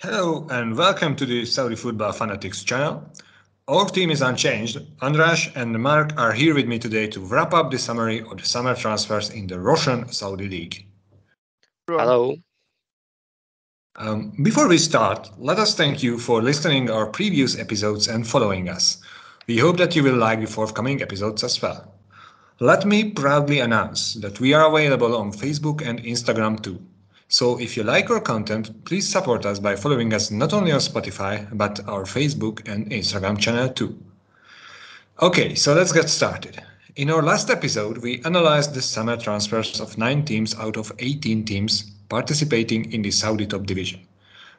Hello and welcome to the Saudi Football Fanatics channel. Our team is unchanged. Andras and Mark are here with me today to wrap up the summary of the summer transfers in the Russian Saudi League. Hello. Before we start, let us thank you for listening our previous episodes and following us. We hope that you will like the forthcoming episodes as well. Let me proudly announce that we are available on Facebook and Instagram too. So if you like our content, please support us by following us not only on Spotify, but our Facebook and Instagram channel too. Okay, so let's get started. In our last episode, we analyzed the summer transfers of 9 teams out of 18 teams participating in the Saudi top division.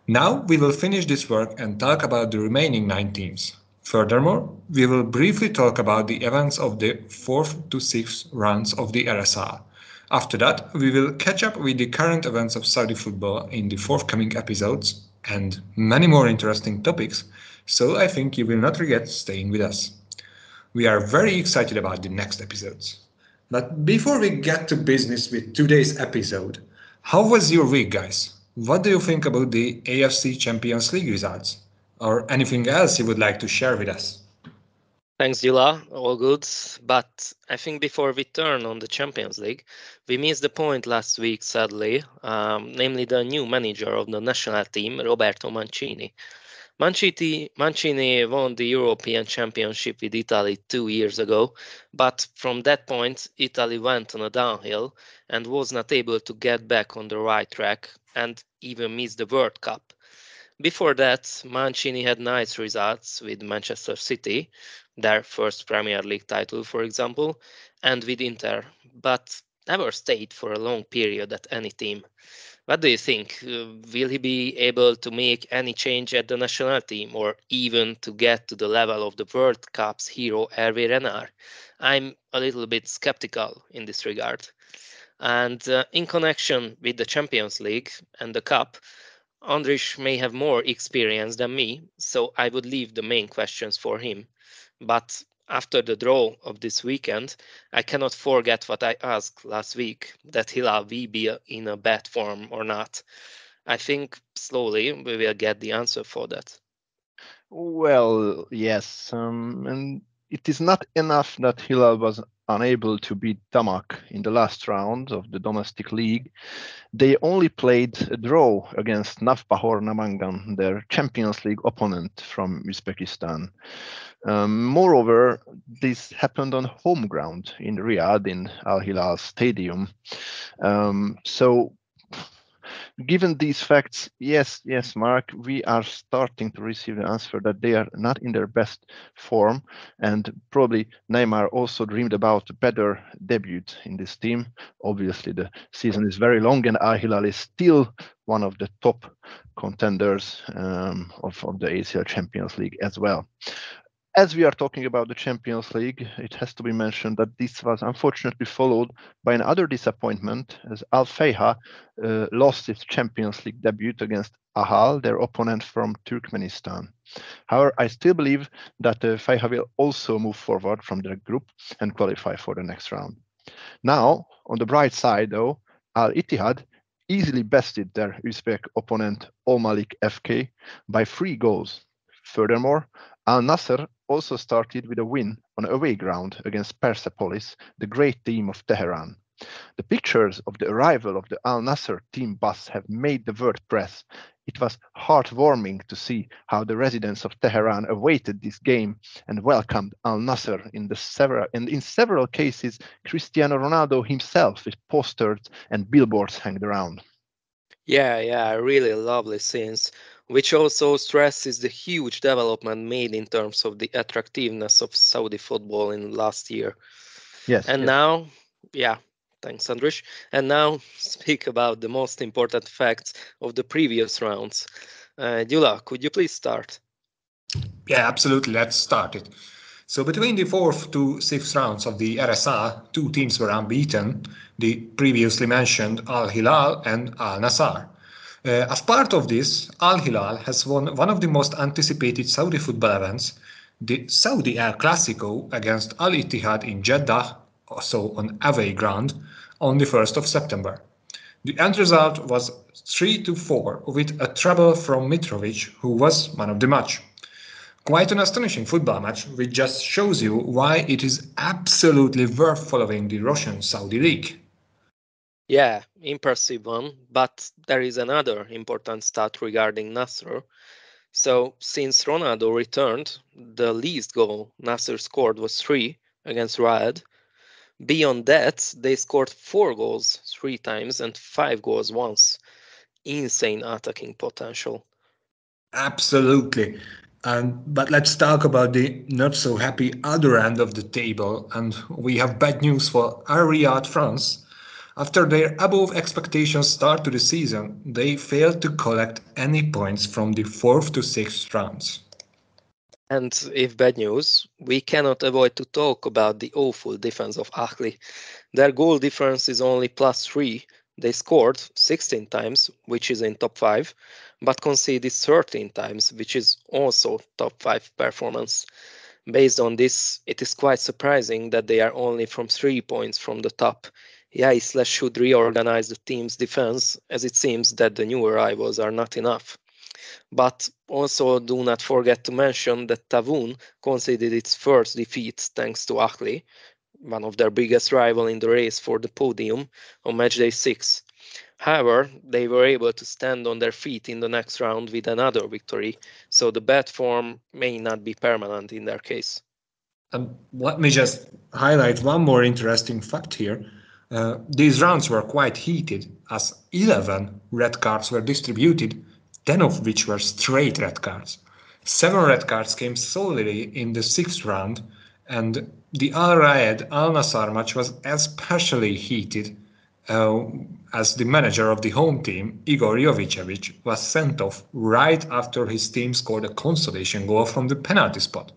Now we will finish this work and talk about the remaining 9 teams. Furthermore, we will briefly talk about the events of the 4th to 6th rounds of the RSA. After that, we will catch up with the current events of Saudi football in the forthcoming episodes and many more interesting topics, so I think you will not regret staying with us. We are very excited about the next episodes. But before we get to business with today's episode, how was your week, guys? What do you think about the AFC Champions League results? Or anything else you would like to share with us? Thanks, Dila. All good. But I think before we turn on the Champions League, we missed the point last week, sadly, namely the new manager of the national team, Roberto Mancini. Mancini won the European Championship with Italy 2 years ago, but from that point, Italy went on a downhill and was not able to get back on the right track and even missed the World Cup. Before that, Mancini had nice results with Manchester City, their first Premier League title, for example, and with Inter, but never stayed for a long period at any team. What do you think? Will he be able to make any change at the national team or even to get to the level of the World Cup's hero Hervé Renard? I'm a little bit skeptical in this regard. And in connection with the Champions League and the Cup, Andris may have more experience than me, so I would leave the main questions for him. But after the draw of this weekend, I cannot forget what I asked last week, that Hilal will be in a bad form or not. I think slowly we will get the answer for that. Well, yes, and it is not enough that Hilal was unable to beat Damak in the last round of the domestic league. They only played a draw against Nafbahor Namangan, their Champions League opponent from Uzbekistan. Moreover, this happened on home ground in Riyadh in Al Hilal Stadium. So given these facts, yes, Mark, we are starting to receive the answer that they are not in their best form, and probably Neymar also dreamed about a better debut in this team. Obviously, the season is very long, and Al Hilal is still one of the top contenders of the ACL Champions League as well. As we are talking about the Champions League, it has to be mentioned that this was unfortunately followed by another disappointment as Al-Fayha lost its Champions League debut against Ahal, their opponent from Turkmenistan. However, I still believe that Fayha will also move forward from their group and qualify for the next round. Now, on the bright side though, Al-Ittihad easily bested their Uzbek opponent Al-Malik FK by 3 goals. Furthermore, Al-Nasser also started with a win on away ground against Persepolis, the great team of Tehran. The pictures of the arrival of the Al-Nasser team bus have made the word press. It was heartwarming to see how the residents of Tehran awaited this game and welcomed Al-Nasser in several cases, Cristiano Ronaldo himself with posters and billboards hanged around. Yeah, really lovely scenes, which also stresses the huge development made in terms of the attractiveness of Saudi football in last year. Yes. Now, thanks, Andris. And now speak about the most important facts of the previous rounds. Dula, could you please start? Yeah, absolutely. Let's start it. So between the 4th to 6th rounds of the RSA, 2 teams were unbeaten, the previously mentioned Al-Hilal and Al-Nassr. As part of this, Al-Hilal has won one of the most anticipated Saudi football events, the Saudi El Clasico against Al-Ittihad in Jeddah, also on away ground, on the 1st of September. The end result was 3-4 with a treble from Mitrovic, who was man of the match. Quite an astonishing football match, which just shows you why it is absolutely worth following the Russian Saudi League. Yeah, impressive one, but there is another important stat regarding Nasser. So, since Ronaldo returned, the least goal Nasser scored was 3 against Raed. Beyond that, they scored 4 goals 3 times and 5 goals once. Insane attacking potential. Absolutely. But let's talk about the not so happy other end of the table. And we have bad news for Al-Riyadh France. After their above expectations start to the season, they failed to collect any points from the 4th to 6th rounds. And if bad news, we cannot avoid to talk about the awful defense of Ahly. Their goal difference is only +3. They scored 16 times, which is in top 5, but conceded 13 times, which is also top 5 performance. Based on this, it is quite surprising that they are only from 3 points from the top. Yeah, Isla should reorganize the team's defense, as it seems that the new arrivals are not enough. But also do not forget to mention that Tawoun conceded its first defeat thanks to Ahly, one of their biggest rival in the race for the podium, on matchday 6. However, they were able to stand on their feet in the next round with another victory, so the bad form may not be permanent in their case. Let me just highlight one more interesting fact here. These rounds were quite heated, as 11 red cards were distributed, 10 of which were straight red cards. 7 red cards came solely in the 6th round, and the Al-Raed Al-Nassr match was especially heated, as the manager of the home team, Igor Jovicevic, was sent off right after his team scored a consolation goal from the penalty spot.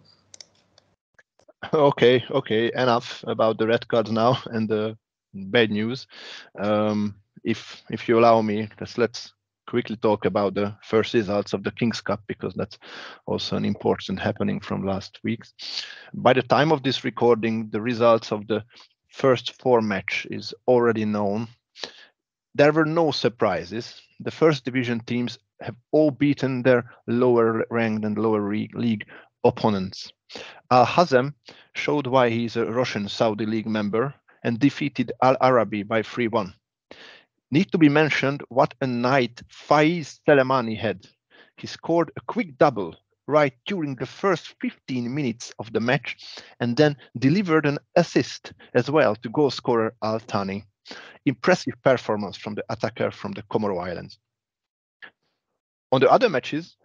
Okay, enough about the red cards now and the bad news. If you allow me, let's quickly talk about the first results of the King's Cup, because that's also an important happening from last week. By the time of this recording, the results of the first 4 match is already known. There were no surprises. The first division teams have all beaten their lower ranked and lower league opponents. Al-Hazem showed why he is a Russian Saudi League member and defeated Al-Arabi by 3-1. Need to be mentioned what a night Faiz Selemani had. He scored a quick double right during the first 15 minutes of the match and then delivered an assist as well to goal scorer Al-Thani. Impressive performance from the attacker from the Comoro Islands. On the other matches,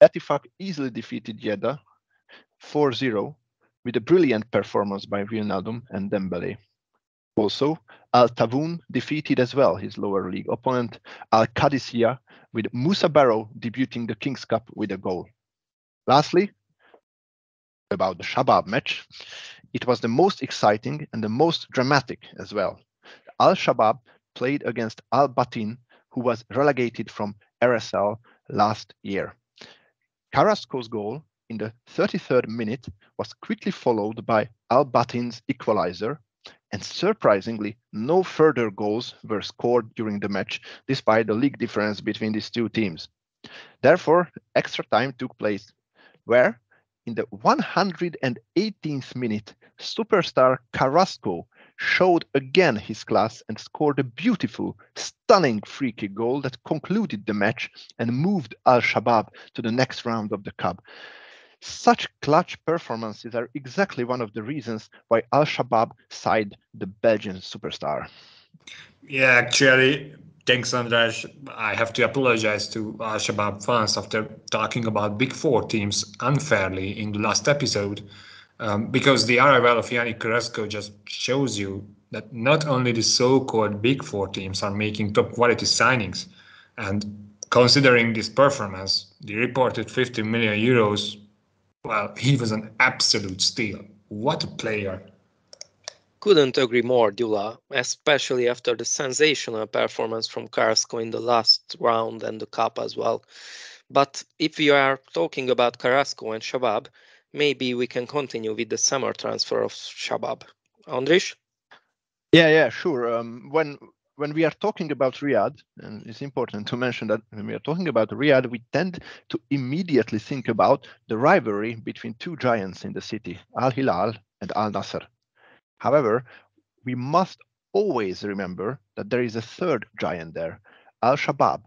Ettifaq easily defeated Jeddah 4-0 with a brilliant performance by Wijnaldum and Dembele. Also, Al-Tawoun defeated as well his lower league opponent Al-Qadisiyah, with Musa Barrow debuting the King's Cup with a goal. Lastly, about the Shabab match, it was the most exciting and the most dramatic as well. Al-Shabab played against Al-Batin, who was relegated from RSL last year. Carrasco's goal in the 33rd minute was quickly followed by Al-Batin's equalizer, and surprisingly, no further goals were scored during the match, despite the league difference between these two teams. Therefore, extra time took place, where in the 118th minute, superstar Carrasco showed again his class and scored a beautiful, stunning free kick goal that concluded the match and moved Al-Shabab to the next round of the cup. Such clutch performances are exactly one of the reasons why Al-Shabab side the Belgian superstar. Yeah, actually, thanks, András. I have to apologize to Al-Shabab fans after talking about Big Four teams unfairly in the last episode, because the arrival of Yannick Carrasco just shows you that not only the so-called Big Four teams are making top-quality signings, and considering this performance, the reported 50 million euros, well, he was an absolute steal. What a player. Couldn't agree more, Dula, especially after the sensational performance from Carrasco in the last round and the cup as well. But if we are talking about Carrasco and Shabab, maybe we can continue with the summer transfer of Shabab. Andris? Yeah, sure. When when we are talking about Riyadh, and it's important to mention that when we are talking about Riyadh, we tend to immediately think about the rivalry between two giants in the city, Al-Hilal and Al-Nasr. However, we must always remember that there is a third giant there, Al-Shabab,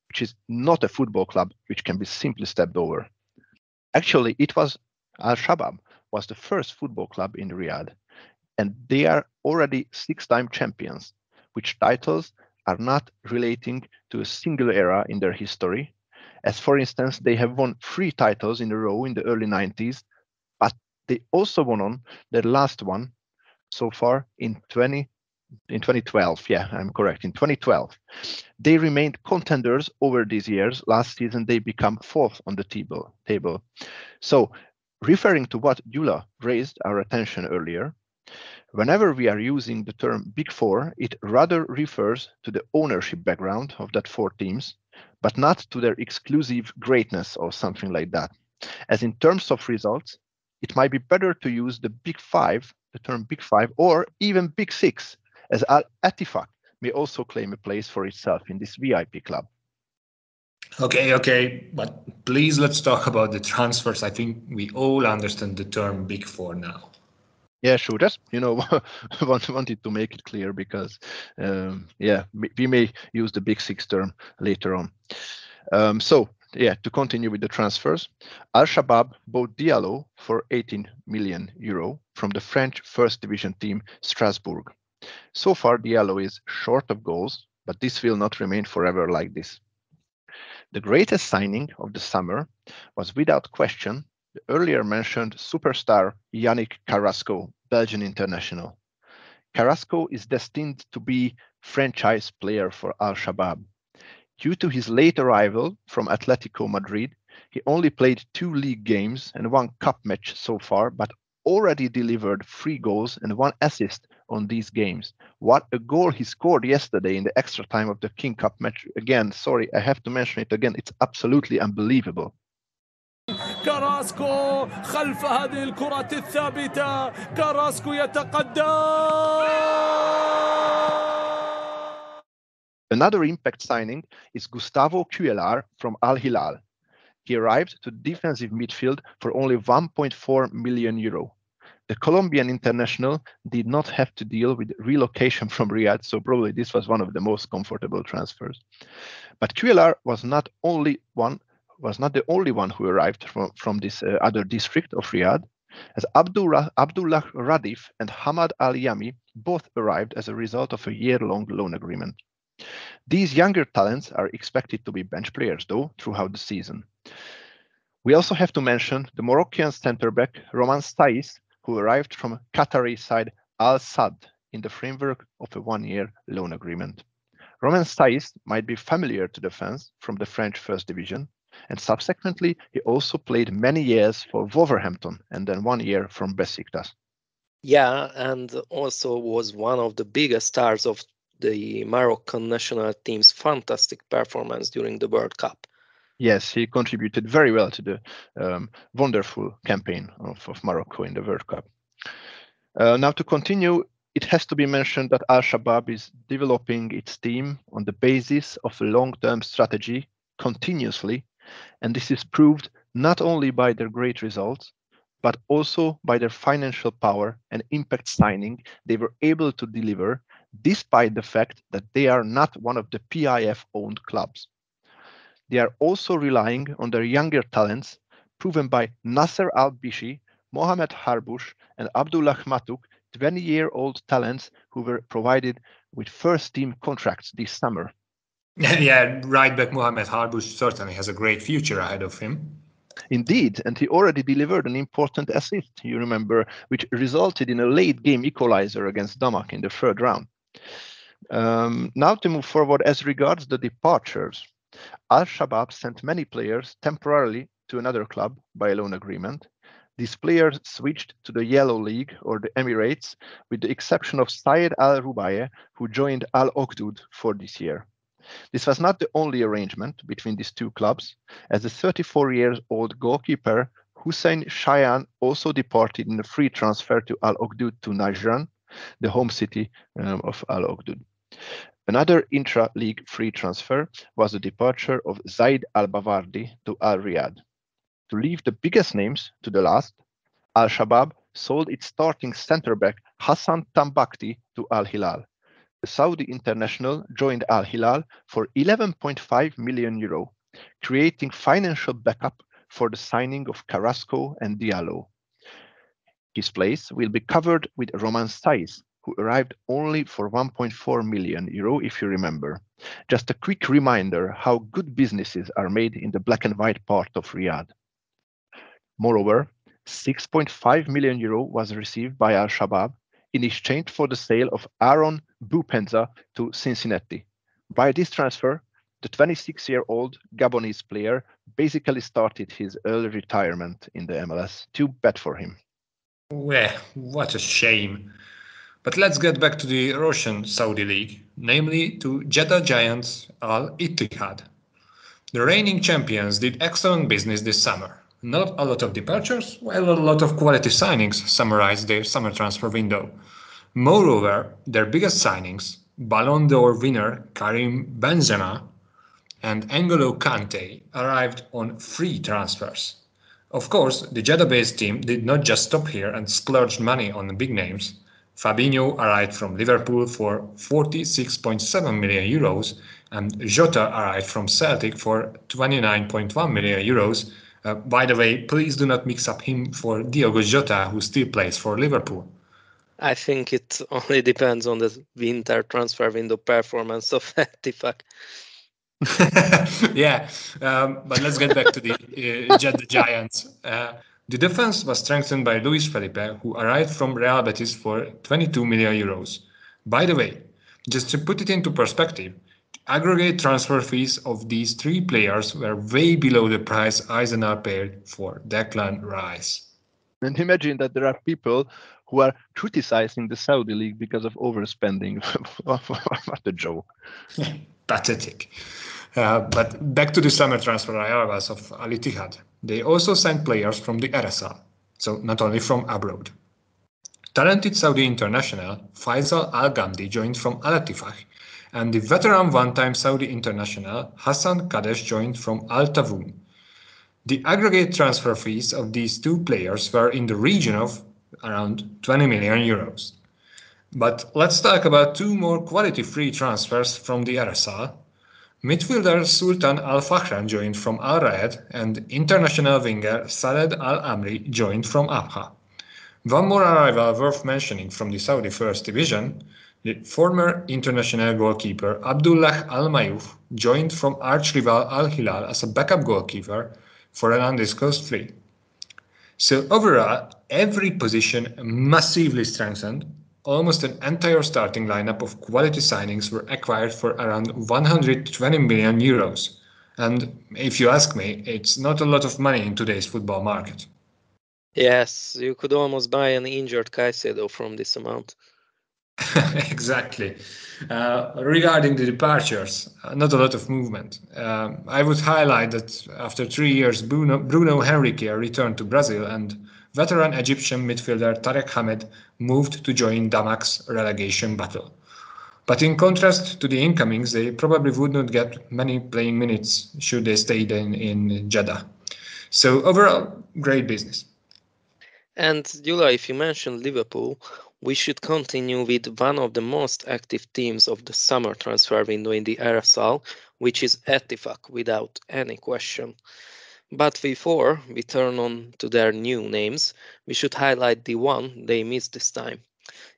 which is not a football club which can be simply stepped over. Actually, it was Al-Shabab was the first football club in Riyadh, and they are already 6-time champions, which titles are not relating to a single era in their history. As for instance, they have won 3 titles in a row in the early 90s, but they also won on their last one so far in 2012. Yeah, I'm correct. In 2012, they remained contenders over these years. Last season, they become 4th on the table. So, referring to what Gyula raised our attention earlier, whenever we are using the term Big Four, it rather refers to the ownership background of that 4 teams, but not to their exclusive greatness or something like that. As in terms of results, it might be better to use the Big Five, the term Big Five, or even Big Six, as Al-Ettifaq may also claim a place for itself in this VIP club. Okay, but please let's talk about the transfers. I think we all understand the term Big Four now. Yeah, sure. Just wanted to make it clear because we may use the Big Six term later on. To continue with the transfers, Al-Shabab bought Diallo for 18 million euro from the French First Division team Strasbourg. So far, Diallo is short of goals, but this will not remain forever like this. The greatest signing of the summer was without question the earlier mentioned superstar Yannick Carrasco, Belgian international. Carrasco is destined to be franchise player for Al-Shabab. Due to his late arrival from Atletico Madrid, he only played 2 league games and 1 cup match so far, but already delivered 3 goals and 1 assist on these games. What a goal he scored yesterday in the extra time of the King Cup match. Again, sorry, I have to mention it again. It's absolutely unbelievable. كاراسكو خلف هذه الكرة الثابتة كاراسكو يتقدم. Another impact signing is Gustavo Cuellar from Al-Hilal. He arrived to defensive midfield for only 1.4 million euro. The Colombian international did not have to deal with relocation from Riyadh, so probably this was one of the most comfortable transfers. But Cuellar was not the only one who arrived from this other district of Riyadh, as Abdullah Radif and Hamad Al-Yami both arrived as a result of a year-long loan agreement. These younger talents are expected to be bench players, though, throughout the season. We also have to mention the Moroccan centre-back Roman Stais, who arrived from Qatari side Al-Sadd in the framework of a 1-year loan agreement. Roman Stais might be familiar to the fans from the French First Division, and subsequently he also played many years for Wolverhampton and then 1 year from Besiktas. Yeah, and also was one of the biggest stars of the Moroccan national team's fantastic performance during the World Cup. Yes, he contributed very well to the wonderful campaign of Morocco in the World Cup. Now to continue, it has to be mentioned that Al-Shabab is developing its team on the basis of a long-term strategy continuously, and this is proved not only by their great results, but also by their financial power and impact signing they were able to deliver, despite the fact that they are not one of the PIF-owned clubs. They are also relying on their younger talents, proven by Nasser Al-Bishi, Mohamed Harbush, and Abdullah Matuk, 20-year-old talents who were provided with first-team contracts this summer. Yeah, right back Mohamed Harbush certainly has a great future ahead of him. Indeed, and he already delivered an important assist, you remember, which resulted in a late-game equalizer against Damak in the 3rd round. Now to move forward as regards the departures. Al-Shabab sent many players temporarily to another club by a loan agreement. These players switched to the Yellow League or the Emirates, with the exception of Syed Al-Rubaye, who joined Al-Okhdood for this year. This was not the only arrangement between these 2 clubs, as the 34-year-old goalkeeper Hussein Shayan also departed in a free transfer to Al-Okhdood to Najran, the home city of Al-Okhdood. Another intra-league free transfer was the departure of Zaid Al-Bawardi to Al-Raed. To leave the biggest names to the last, Al-Shabab sold its starting centre-back Hassan Tambakti to Al-Hilal. The Saudi international joined Al-Hilal for €11.5 million, creating financial backup for the signing of Carrasco and Diallo. His place will be covered with Roman Saiz, who arrived only for €1.4 million, if you remember. Just a quick reminder how good businesses are made in the black and white part of Riyadh. Moreover, €6.5 million was received by Al-Shabab in exchange for the sale of Aaron Bupenza to Cincinnati. By this transfer, the 26-year-old Gabonese player basically started his early retirement in the MLS. Too bad for him. Well, what a shame. But let's get back to the Russian Saudi League, namely to Jeddah giants Al-Ittihad. The reigning champions did excellent business this summer. Not a lot of departures, while a lot of quality signings summarized their summer transfer window. Moreover, their biggest signings, Ballon d'Or winner Karim Benzema and N'Golo Kante, arrived on free transfers. Of course, the Jeddah-based team did not just stop here and splurged money on the big names. Fabinho arrived from Liverpool for €46.7 million and Jota arrived from Celtic for €29.1 million. By the way, please do not mix up him for Diogo Jota, who still plays for Liverpool. I think it only depends on the winter transfer window performance of Ettifaq. Yeah, but let's get back to the Jeddah Giants. The defense was strengthened by Luis Felipe, who arrived from Real Betis for €22 million. By the way, just to put it into perspective, the aggregate transfer fees of these three players were way below the price Arsenal paid for Declan Rice. And imagine that there are people who are criticizing the Saudi League because of overspending. What a joke. Pathetic. But back to the summer transfer arrivals of Al-Ittihad. They also signed players from the RSL, so not only from abroad. Talented Saudi international Faisal Al-Ghamdi joined from Al-Ettifaq, and the veteran one-time Saudi international Hassan Kadesh joined from Al-Tawoun. The aggregate transfer fees of these two players were in the region of around €20 million. But let's talk about two more quality free transfers from the RSL. Midfielder Sultan Al-Fakhran joined from Al-Raed and international winger Saled Al-Amri joined from Abha. One more arrival worth mentioning from the Saudi First Division, the former international goalkeeper Abdullah Al-Mayouf joined from arch-rival Al-Hilal as a backup goalkeeper for an undisclosed fee. So overall, every position massively strengthened. Almost an entire starting lineup of quality signings were acquired for around €120 million. And if you ask me, it's not a lot of money in today's football market. Yes, you could almost buy an injured Caicedo from this amount. Exactly. Regarding the departures, not a lot of movement. I would highlight that after 3 years, Bruno Henrique returned to Brazil and veteran Egyptian midfielder Tarek Hamed moved to join Damak's relegation battle. But in contrast to the incomings, they probably would not get many playing minutes should they stay in Jeddah. So overall, great business. And Gyula, if you mentioned Liverpool, we should continue with one of the most active teams of the summer transfer window in the RSL, which is Ettifaq, without any question. But before we turn on to their new names, we should highlight the one they missed this time.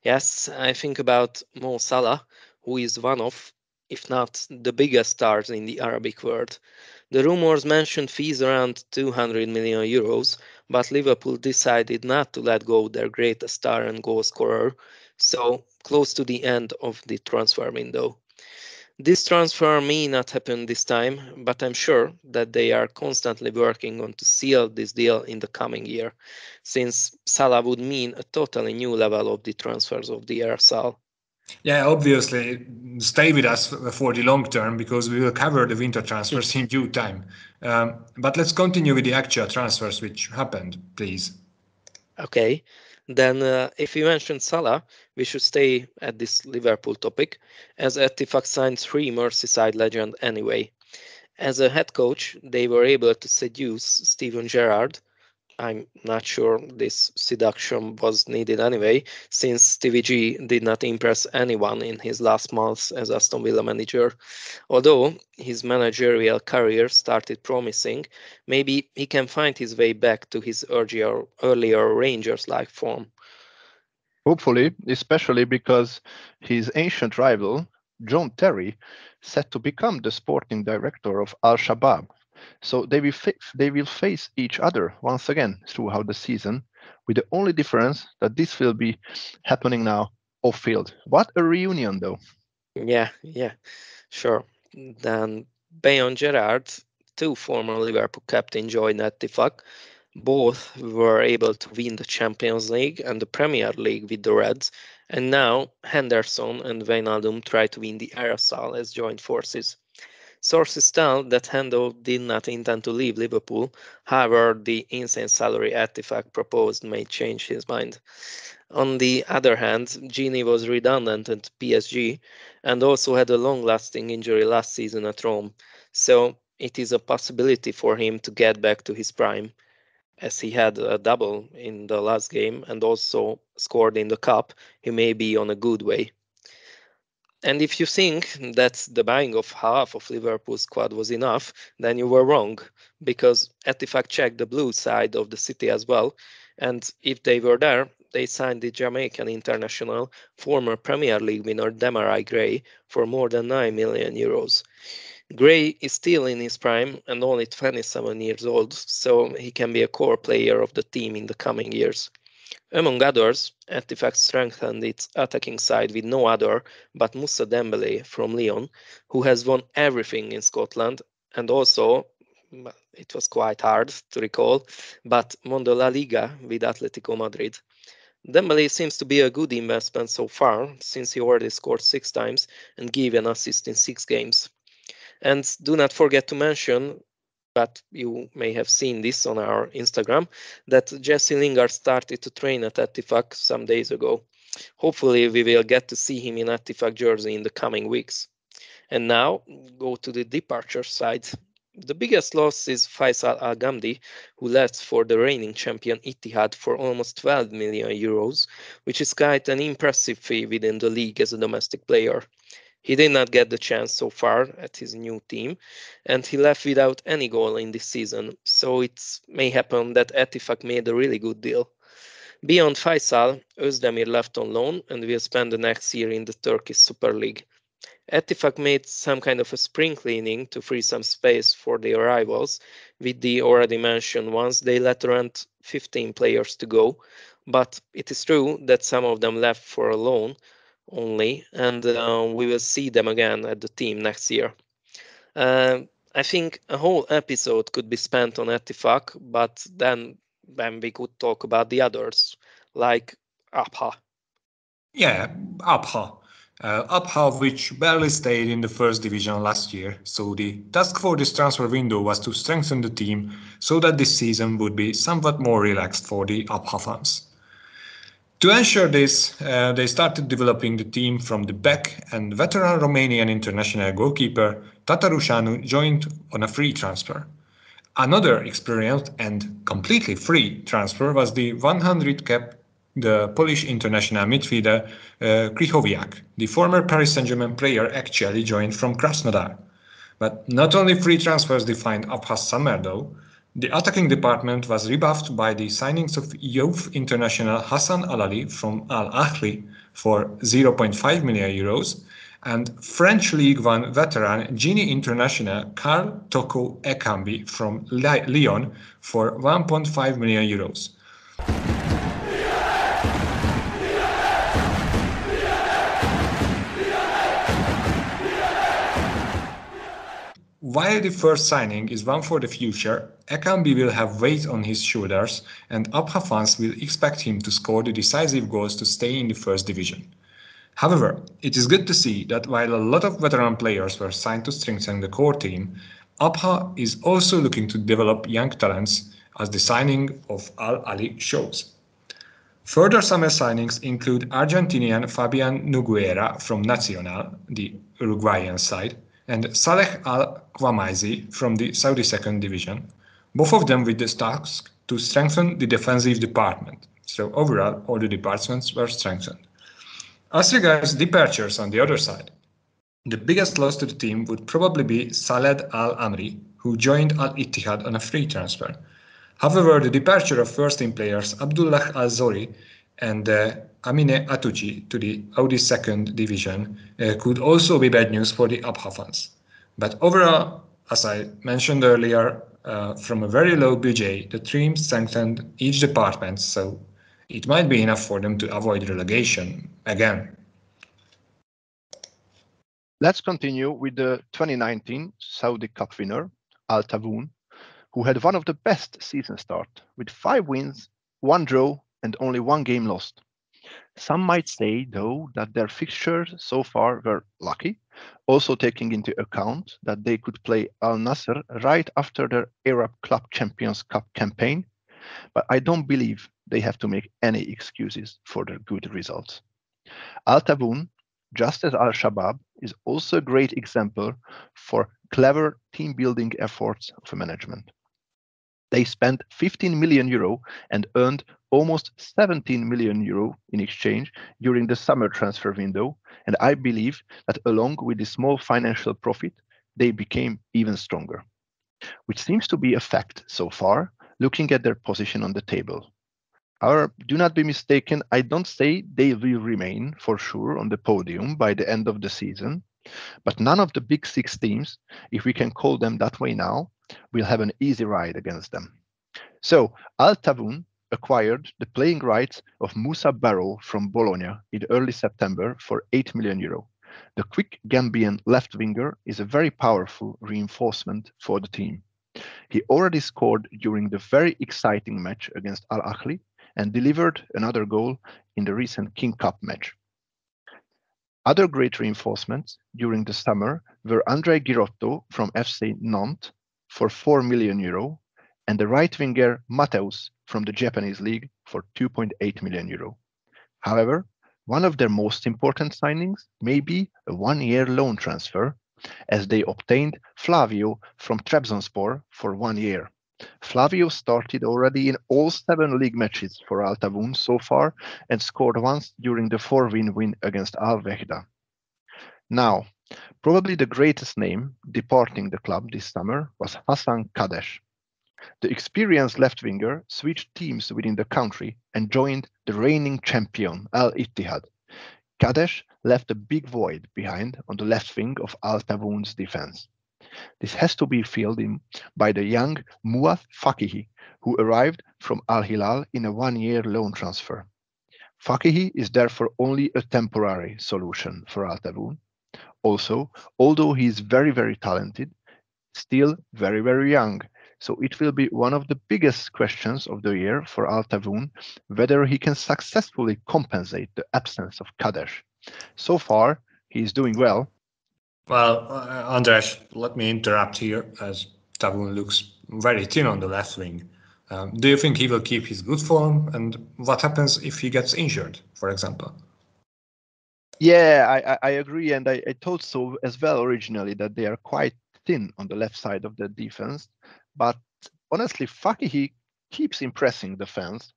Yes, I think about Mo Salah, who is one of, if not the biggest stars in the Arabic world. The rumors mentioned fees around €200 million, but Liverpool decided not to let go their greatest star and goal scorer, so close to the end of the transfer window. This transfer may not happen this time, but I'm sure that they are constantly working on to seal this deal in the coming year, since Salah would mean a totally new level of the transfers of the RSL. Yeah, obviously, stay with us for the long term because we will cover the winter transfers in due time. But let's continue with the actual transfers which happened, please. Okay, Then, if we mention Salah, we should stay at this Liverpool topic, as Ettifaq signed 3 Merseyside legends anyway. As a head coach, they were able to seduce Steven Gerrard. I'm not sure this seduction was needed anyway, since Stevie G did not impress anyone in his last months as Aston Villa manager. Although his managerial career started promising, maybe he can find his way back to his earlier Rangers-like form. Hopefully, especially because his ancient rival, John Terry, set to become the sporting director of Al-Shabab. So they will face each other once again throughout the season, with the only difference that this will be happening now off-field. What a reunion, though. Yeah, sure. Then beyond Gerrard, 2 former Liverpool captains joined Ettifaq. Both were able to win the Champions League and the Premier League with the Reds, and now Henderson and Wijnaldum try to win the RSL as joint forces. Sources tell that Hendo did not intend to leave Liverpool, however, the insane salary Ettifaq proposed may change his mind. On the other hand, Gini was redundant at PSG and also had a long-lasting injury last season at Rome, so it is a possibility for him to get back to his prime, as he had a double in the last game and also scored in the cup. He may be on a good way. And if you think that the buying of half of Liverpool's squad was enough, then you were wrong, because Ettifaq checked the blue side of the city as well, and if they were there, they signed the Jamaican international, former Premier League winner Demarai Gray for more than 9 million euros. Gray is still in his prime and only 27 years old, so he can be a core player of the team in the coming years. Among others, Ettifaq strengthened its attacking side with no other but Moussa Dembele from Lyon, who has won everything in Scotland, and also, it was quite hard to recall, but won the La Liga with Atletico Madrid. Dembele seems to be a good investment so far, since he already scored 6 times and gave an assist in 6 games. And do not forget to mention, but you may have seen this on our Instagram, that Jesse Lingard started to train at Ettifaq some days ago. Hopefully we will get to see him in Ettifaq jersey in the coming weeks. And now, go to the departure side. The biggest loss is Faisal Al-Ghamdi, who left for the reigning champion Ittihad for almost 12 million euros, which is quite an impressive fee within the league as a domestic player. He did not get the chance so far at his new team, and he left without any goal in this season, so it may happen that Ettifaq made a really good deal. Beyond Faisal, Özdemir left on loan and will spend the next year in the Turkish Super League. Ettifaq made some kind of a spring cleaning to free some space for the arrivals. With the already mentioned ones, they let around 15 players to go, but it is true that some of them left for a loan only, and we will see them again at the team next year. I think a whole episode could be spent on Ettifaq, but then we could talk about the others, like Abha. Yeah, Abha. Abha, which barely stayed in the first division last year, so the task for this transfer window was to strengthen the team so that this season would be somewhat more relaxed for the Abha fans. To ensure this, they started developing the team from the back, and veteran Romanian international goalkeeper Tatarușanu joined on a free transfer. Another experienced and completely free transfer was the 100 cap the Polish international midfielder Krychowiak. The former Paris Saint-Germain player actually joined from Krasnodar. But not only free transfers defined Abha's summer though. The attacking department was rebuffed by the signings of youth international Hassan Alali from Al-Ahli for 0.5 million euros and French League One veteran Gini international Karl Toko Ekambi from Lyon for 1.5 million euros. While the first signing is one for the future, Ekambi will have weight on his shoulders and Abha fans will expect him to score the decisive goals to stay in the first division. However, it is good to see that while a lot of veteran players were signed to strengthen the core team, Abha is also looking to develop young talents, as the signing of Al-Ali shows. Further summer signings include Argentinian Fabian Nogueira from Nacional, the Uruguayan side, and Saleh Al-Khwamaizi from the Saudi Second Division, both of them with the task to strengthen the defensive department. So overall, all the departments were strengthened. As regards departures on the other side, the biggest loss to the team would probably be Saled Al-Amri, who joined Al-Ittihad on a free transfer. However, the departure of first-team players Abdullah Al-Zori and Amine Atuji to the Audi Second Division could also be bad news for the Abha fans. But overall, as I mentioned earlier, from a very low budget, the team strengthened each department, so it might be enough for them to avoid relegation again. Let's continue with the 2019 Saudi Cup winner, Al-Tawoun, who had one of the best season start with 5 wins, 1 draw, and only 1 game lost. Some might say, though, that their fixtures so far were lucky, also taking into account that they could play Al Nassr right after their Arab Club Champions Cup campaign, but I don't believe they have to make any excuses for their good results. Al-Tawoun, just as Al-Shabab, is also a great example for clever team-building efforts of management. They spent 15 million euro and earned almost 17 million euro in exchange during the summer transfer window, and I believe that along with the small financial profit, they became even stronger, which seems to be a fact so far, looking at their position on the table. However, do not be mistaken, I don't say they will remain for sure on the podium by the end of the season, but none of the big 6 teams, if we can call them that way now, will have an easy ride against them. So Al-Tawoun acquired the playing rights of Moussa Barrow from Bologna in early September for 8 million euro. The quick Gambian left winger is a very powerful reinforcement for the team. He already scored during the very exciting match against Al Ahly and delivered another goal in the recent King Cup match. Other great reinforcements during the summer were Andrei Girotto from FC Nantes for 4 million euro and the right winger Mateus from the Japanese league for 2.8 million euro. However, one of their most important signings may be a 1-year loan transfer, as they obtained Flavio from Trabzonspor for 1 year. Flavio started already in all 7 league matches for Al-Tawoun so far and scored once during the 4-win win against Al-Wehda. Now, probably the greatest name departing the club this summer was Hassan Kadesh. The experienced left winger switched teams within the country and joined the reigning champion Al-Ittihad. Kadesh left a big void behind on the left wing of Al-Tawoun's defense. This has to be filled in by the young Muath Fakihi, who arrived from Al-Hilal in a 1-year loan transfer. Fakihi is therefore only a temporary solution for Al-Tawoun. Also, although he is very, very talented, still very, very young. So it will be one of the biggest questions of the year for Al-Tawoun, whether he can successfully compensate the absence of Kadesh. So far, he is doing well. Well, Andres, let me interrupt here, as Tawoun looks very thin on the left wing. Do you think he will keep his good form? And what happens if he gets injured, for example? Yeah, I agree. And I thought so as well originally, that they are quite thin on the left side of the defense. But honestly, Fakihi keeps impressing the fans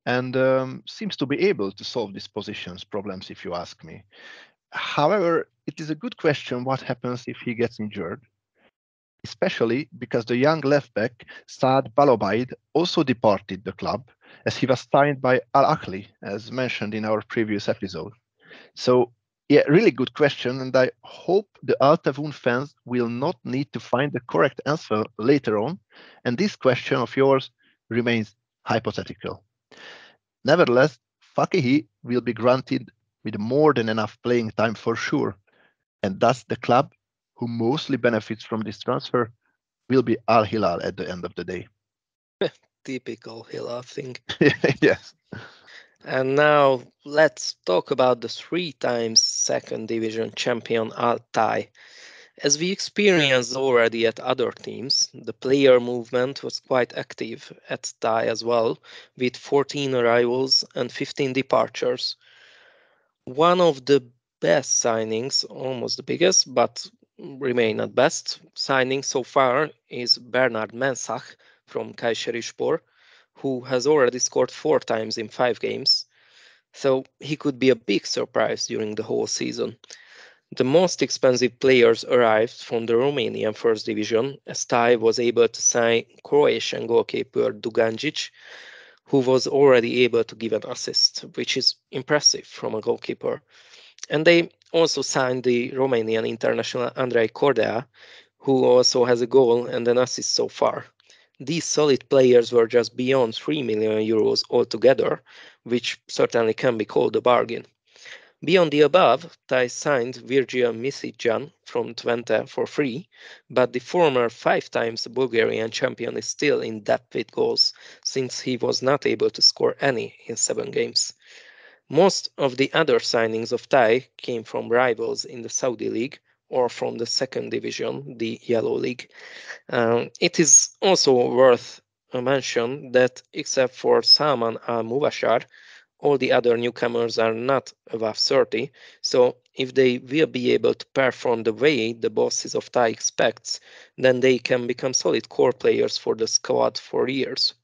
and seems to be able to solve these positions problems, if you ask me. However, it is a good question what happens if he gets injured, especially because the young left back Saad Balobaid also departed the club, as he was signed by Al Ahly, as mentioned in our previous episode. So, yeah, really good question, and I hope the Al-Tawoun fans will not need to find the correct answer later on, and this question of yours remains hypothetical. Nevertheless, Fakihi will be granted with more than enough playing time for sure, and thus the club who mostly benefits from this transfer will be Al Hilal at the end of the day. Typical Hilal thing. Yes. And now let's talk about the 3 times second division champion Al-Tai. As we experienced already at other teams, the player movement was quite active at Tai as well, with 14 arrivals and 15 departures. One of the best signings, almost the biggest, but remain at best, signing so far is Bernard Mensah from Kayserispor, who has already scored 4 times in 5 games. So he could be a big surprise during the whole season. The most expensive players arrived from the Romanian First Division, as Tai was able to sign Croatian goalkeeper Duganjic, who was already able to give an assist, which is impressive from a goalkeeper. And they also signed the Romanian international Andrei Cordea, who also has a goal and an assist so far. These solid players were just beyond 3 million euros altogether, which certainly can be called a bargain. Beyond the above, Tai signed Virgil Misicjan from Twente for free, but the former 5 times Bulgarian champion is still in debt with goals, since he was not able to score any in 7 games. Most of the other signings of Tai came from rivals in the Saudi League or from the second division, the Yellow League. It is also worth a mention that except for Salman Al-Mubashar, all the other newcomers are not above 30, so if they will be able to perform the way the bosses of Tai expects, then they can become solid core players for the squad for years.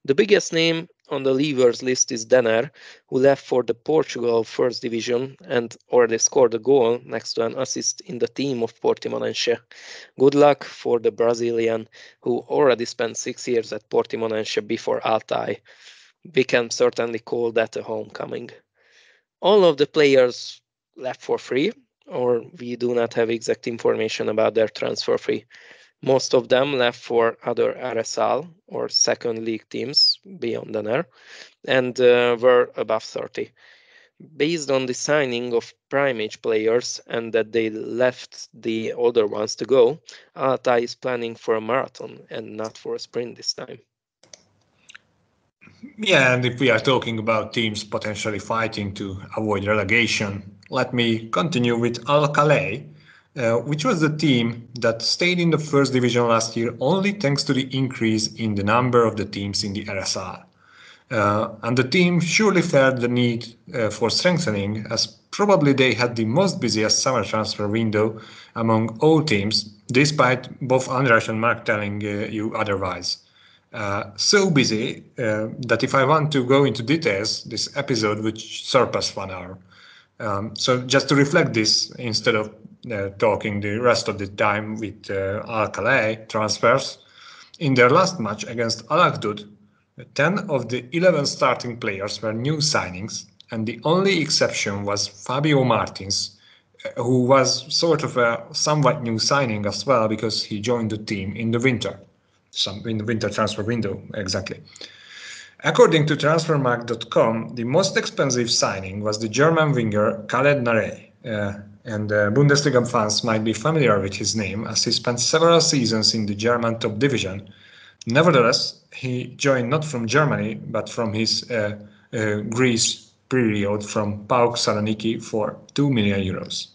The biggest name on the leavers list is Denner, who left for the Portugal First Division and already scored a goal next to an assist in the team of Portimonense. Good luck for the Brazilian, who already spent 6 years at Portimonense before Al-Tai. We can certainly call that a homecoming. All of the players left for free, or we do not have exact information about their transfer fee. Most of them left for other RSL or second league teams beyond NR and were above 30. Based on the signing of prime age players and that they left the older ones to go, Al-Tai is planning for a marathon and not for a sprint this time. Yeah, and if we are talking about teams potentially fighting to avoid relegation, let me continue with Al-Khaleej, which was the team that stayed in the first division last year only thanks to the increase in the number of the teams in the RSR. And the team surely felt the need for strengthening, as probably they had the most busiest summer transfer window among all teams, despite both Andras and Mark telling you otherwise. So busy that if I want to go into details, this episode would surpass 1 hour. So just to reflect this, instead of talking the rest of the time with Al-Khaleej transfers, in their last match against Al-Okhdood, 10 of the 11 starting players were new signings, and the only exception was Fabio Martins, who was sort of a somewhat new signing as well because he joined the team in the winter transfer window, exactly. According to transfermarkt.com, the most expensive signing was the German winger Khaled Narey, and Bundesliga fans might be familiar with his name as he spent several seasons in the German top division. Nevertheless, he joined not from Germany, but from his Greece period from PAOK Saloniki for 2 million euros.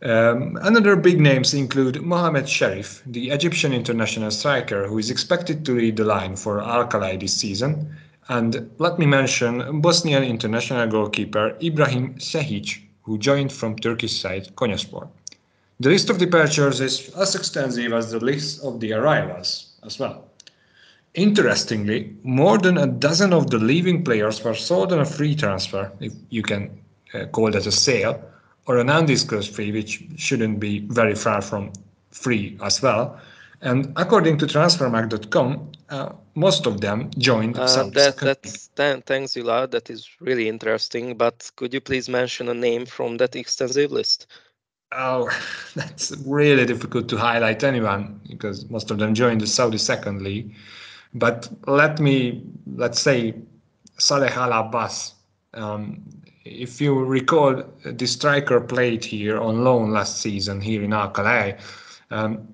Another big names include Mohamed Sherif, the Egyptian international striker who is expected to lead the line for Al-Khaleej this season, and let me mention Bosnian international goalkeeper Ibrahim Sehic, who joined from Turkish side Konyaspor. The list of departures is as extensive as the list of the arrivals as well. Interestingly, more than a dozen of the leaving players were sold on a free transfer, if you can call that a sale, or an undisclosed fee, which shouldn't be very far from free as well. And according to transfermarkt.com, most of them joined Thanks, Yula. That is really interesting. But could you please mention a name from that extensive list? Oh, that's really difficult to highlight anyone because most of them joined the Saudi Second League. But let's say Saleh Al Abbas. If you recall, the striker played here on loan last season here in Al-Khaleej,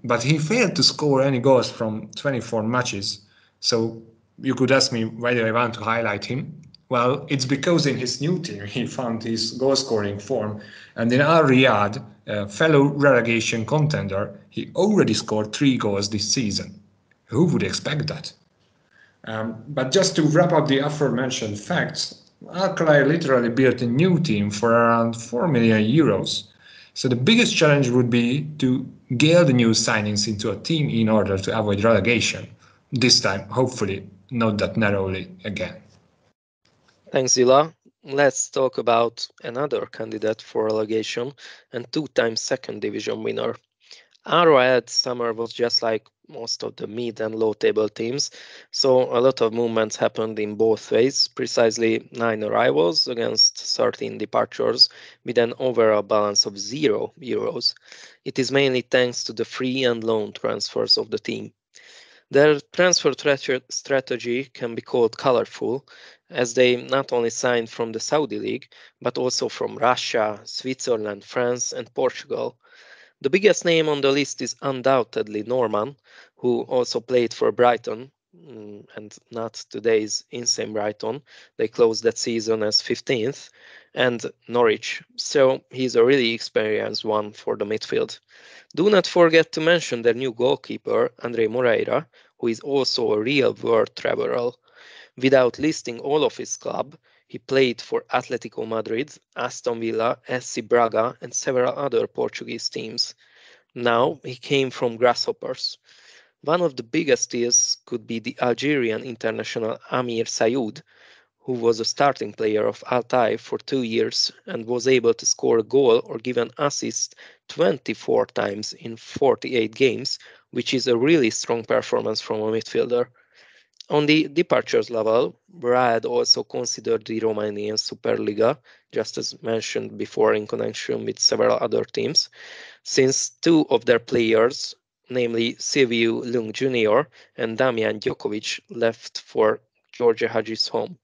but he failed to score any goals from 24 matches. So you could ask me whether I want to highlight him. Well, it's because in his new team he found his goal-scoring form, and in Al-Raed, a fellow relegation contender, he already scored 3 goals this season. Who would expect that? But just to wrap up the aforementioned facts, Al-Khaleej literally built a new team for around 4 million euros. So the biggest challenge would be to gale the new signings into a team in order to avoid relegation. This time, hopefully, not that narrowly again. Thanks, Zila. Let's talk about another candidate for relegation and two-time second division winner. Al-Raed summer was just like most of the mid and low table teams, so a lot of movements happened in both ways, precisely 9 arrivals against 13 departures with an overall balance of 0 euros. It is mainly thanks to the free and loan transfers of the team. Their transfer strategy can be called colorful, as they not only signed from the Saudi League, but also from Russia, Switzerland, France, and Portugal. The biggest name on the list is undoubtedly Norman, who also played for Brighton, and not today's insane Brighton. They closed that season as 15th, and Norwich. So he's a really experienced one for the midfield. Do not forget to mention their new goalkeeper, Andre Moreira, who is also a real world traveler. Without listing all of his club, he played for Atletico Madrid, Aston Villa, SC Braga, and several other Portuguese teams. Now he came from Grasshoppers. One of the biggest deals could be the Algerian international Amir Sayoud, who was a starting player of Al-Tai for 2 years and was able to score a goal or give an assist 24 times in 48 games, which is a really strong performance from a midfielder. On the departures level, Raed also considered the Romanian Superliga, just as mentioned before in connection with several other teams, since 2 of their players, namely Silviu Lung Jr. and Damian Djokovic, left for George Hagi's home.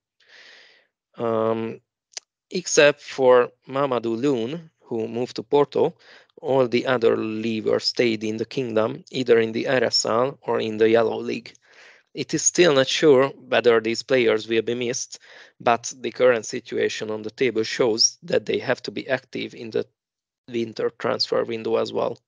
Except for Mamadou Loun, who moved to Porto, all the other leavers stayed in the kingdom, either in the RSL or in the Yellow League. It is still not sure whether these players will be missed, but the current situation on the table shows that they have to be active in the winter transfer window as well.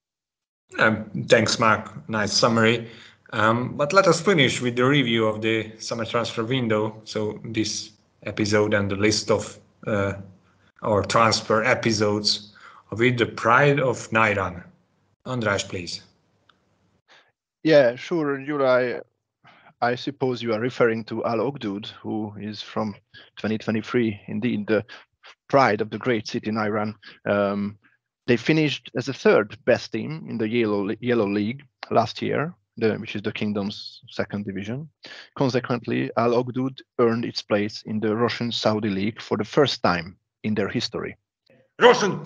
Thanks, Mark. Nice summary. But let us finish with the review of the summer transfer window. So this episode and the list of our transfer episodes with the pride of Nairan. András, please. Yeah, sure, Yura. I suppose you are referring to Al-Okhdood, who is from 2023, indeed the pride of the great city in Iran. They finished as the third best team in the Yellow League last year, which is the kingdom's second division. Consequently, Al-Okhdood earned its place in the Russian Saudi League for the first time in their history. Russian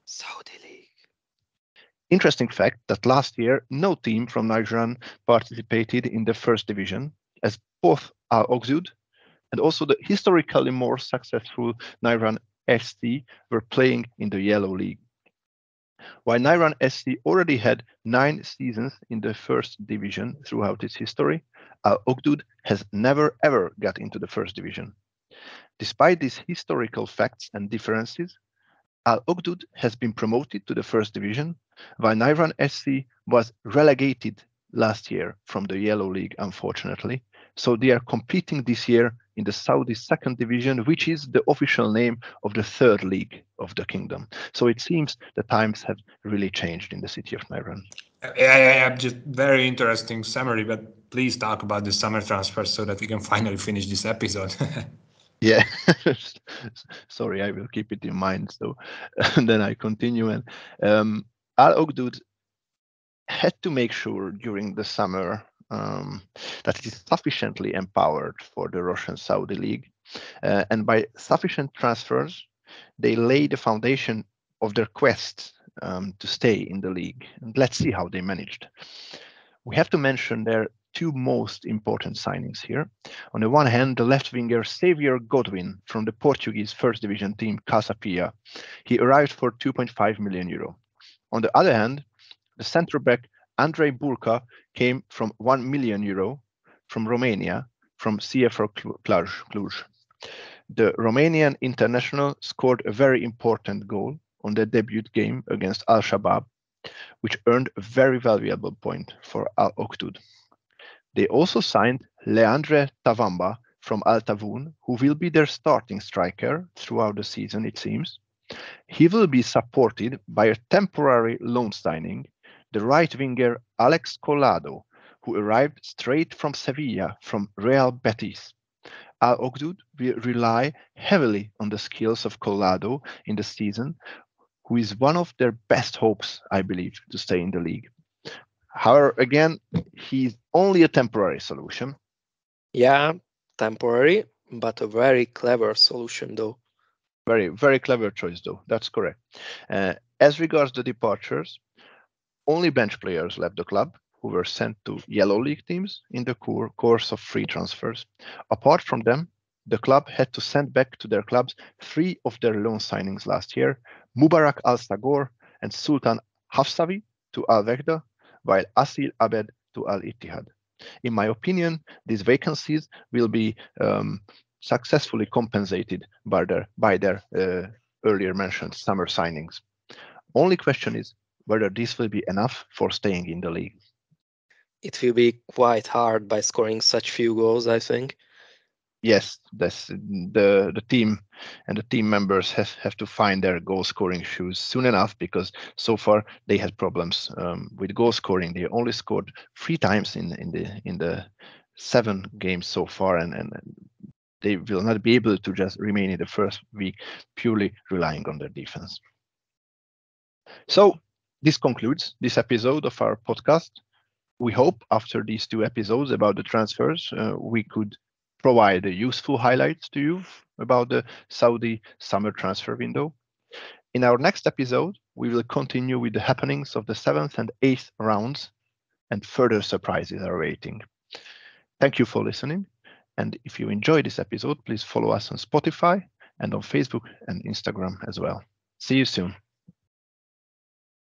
Saudi League. Interesting fact that last year, no team from Nigeria participated in the first division, as both Al-Okhdood and also the historically more successful Nairan SC were playing in the Yellow League. While Nairan SC already had 9 seasons in the first division throughout its history, Al-Okhdood has never ever got into the first division. Despite these historical facts and differences, Al-Okhdood has been promoted to the first division, while Nairan SC was relegated last year from the Yellow League, unfortunately. So they are competing this year in the Saudi second division, which is the official name of the third league of the kingdom. So it seems the times have really changed in the city of Nairan. Yeah, just very interesting summary, but please talk about the summer transfers so that we can finally finish this episode. Yeah, sorry, I will keep it in mind. So and then I continue. And Al-Okhdood had to make sure during the summer that it is sufficiently empowered for the Russian Saudi League. And by sufficient transfers, they lay the foundation of their quest to stay in the league. And let's see how they managed. We have to mention their 2 most important signings here. On the one hand, the left winger Xavier Godwin from the Portuguese first division team Casa Pia. He arrived for 2.5 million euro. On the other hand, the centre back Andrei Burka came from 1 million euro from Romania, from CFR Cluj. The Romanian international scored a very important goal on their debut game against Al-Shabab, which earned a very valuable point for Al-Okhdood. They also signed Leandre Tavamba from Al-Tawoun, who will be their starting striker throughout the season, it seems. He will be supported by a temporary loan signing, the right winger Alex Collado, who arrived straight from Sevilla from Real Betis. Al-Okhdood will rely heavily on the skills of Collado in the season, who is one of their best hopes, I believe, to stay in the league. However, again, he's only a temporary solution. Yeah, temporary, but a very clever solution though. Very, very clever choice though, that's correct. As regards the departures, only bench players left the club who were sent to Yellow League teams in the course of free transfers. Apart from them, the club had to send back to their clubs 3 of their loan signings last year, Mubarak Al-Sagor and Sultan Hafsavi to Al-Wehda, while Asil Abed to Al-Ittihad. In my opinion, these vacancies will be successfully compensated by their earlier mentioned summer signings. Only question is whether this will be enough for staying in the league. It will be quite hard by scoring such few goals, I think. Yes, that's the team and the team members have to find their goal scoring shoes soon enough, because so far they had problems with goal scoring. They only scored 3 times in the 7 games so far, and they will not be able to just remain in the first week purely relying on their defense. So this concludes this episode of our podcast. We hope after these 2 episodes about the transfers, we could provide a useful highlights to you about the Saudi summer transfer window. In our next episode, we will continue with the happenings of the 7th and 8th rounds, and further surprises are waiting. Thank you for listening. And if you enjoyed this episode, please follow us on Spotify and on Facebook and Instagram as well. See you soon.